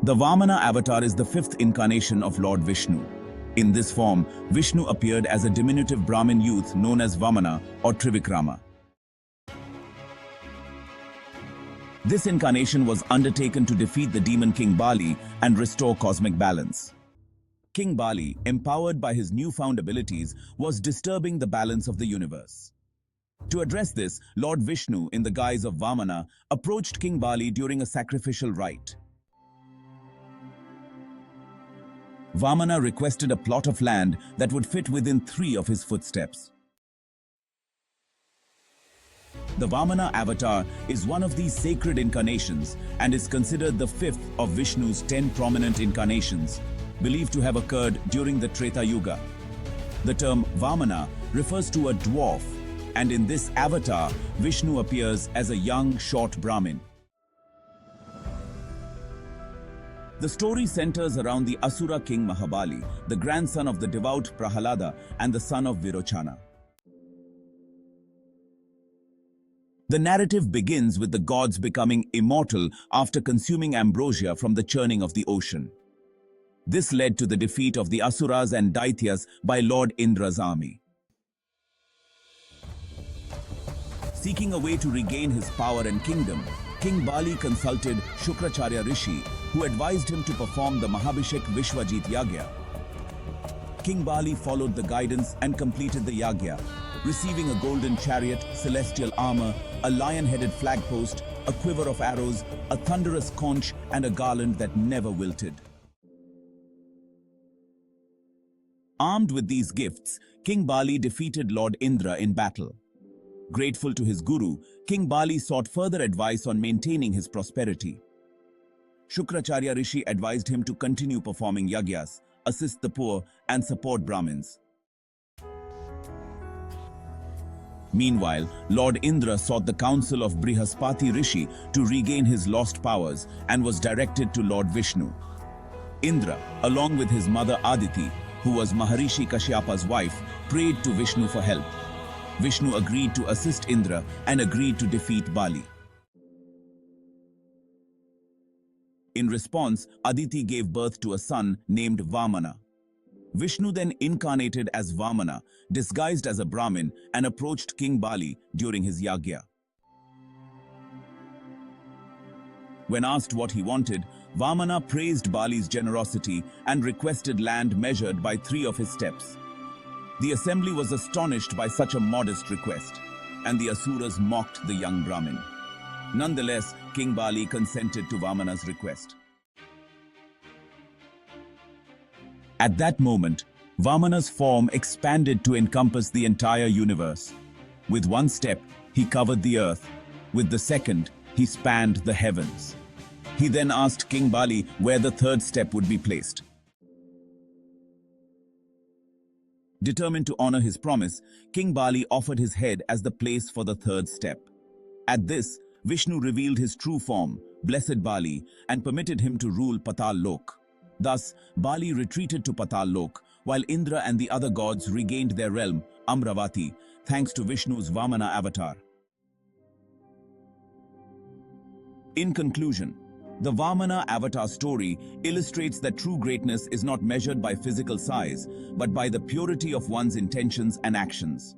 The Vamana Avatar is the fifth incarnation of Lord Vishnu. In this form, Vishnu appeared as a diminutive Brahmin youth known as Vamana or Trivikrama. This incarnation was undertaken to defeat the Demon King Bali and restore cosmic balance. King Bali, empowered by his newfound abilities, was disturbing the balance of the universe. To address this, Lord Vishnu, in the guise of Vamana, approached King Bali during a sacrificial rite. Vamana requested a plot of land that would fit within 3 of his footsteps. The Vamana Avatar is one of these sacred incarnations and is considered the 5th of Vishnu's 10 prominent incarnations, believed to have occurred during the Treta Yuga. The term Vamana refers to a dwarf, and in this avatar, Vishnu appears as a young, short Brahmin. The story centers around the Asura king Mahabali, the grandson of the devout Prahalada and the son of Virochana. The narrative begins with the gods becoming immortal after consuming ambrosia from the churning of the ocean. This led to the defeat of the Asuras and Daityas by Lord Indra's army. Seeking a way to regain his power and kingdom, King Bali consulted Shukracharya Rishi, who advised him to perform the Mahabhishek Vishwajit Yagya. King Bali followed the guidance and completed the Yagya, receiving a golden chariot, celestial armor, a lion-headed flagpost, a quiver of arrows, a thunderous conch, and a garland that never wilted. Armed with these gifts, King Bali defeated Lord Indra in battle. Grateful to his guru, King Bali sought further advice on maintaining his prosperity. Shukracharya Rishi advised him to continue performing yagyas, assist the poor, and support Brahmins. Meanwhile, Lord Indra sought the counsel of Brihaspati Rishi to regain his lost powers and was directed to Lord Vishnu. Indra, along with his mother Aditi, who was Maharishi Kashyapa's wife, prayed to Vishnu for help. Vishnu agreed to assist Indra and agreed to defeat Bali. In response, Aditi gave birth to a son named Vamana. Vishnu then incarnated as Vamana, disguised as a Brahmin, and approached King Bali during his yagya. When asked what he wanted, Vamana praised Bali's generosity and requested land measured by 3 of his steps. The assembly was astonished by such a modest request, and the Asuras mocked the young Brahmin. Nonetheless, King Bali consented to Vamana's request. At that moment, Vamana's form expanded to encompass the entire universe. With 1 step, he covered the earth. With the second, he spanned the heavens. He then asked King Bali where the 3rd step would be placed. Determined to honor his promise, King Bali offered his head as the place for the 3rd step. At this, Vishnu revealed his true form, blessed Bali, and permitted him to rule Patal Lok. Thus, Bali retreated to Patal Lok, while Indra and the other gods regained their realm, Amravati, thanks to Vishnu's Vamana avatar. In conclusion, the Vamana avatar story illustrates that true greatness is not measured by physical size, but by the purity of one's intentions and actions.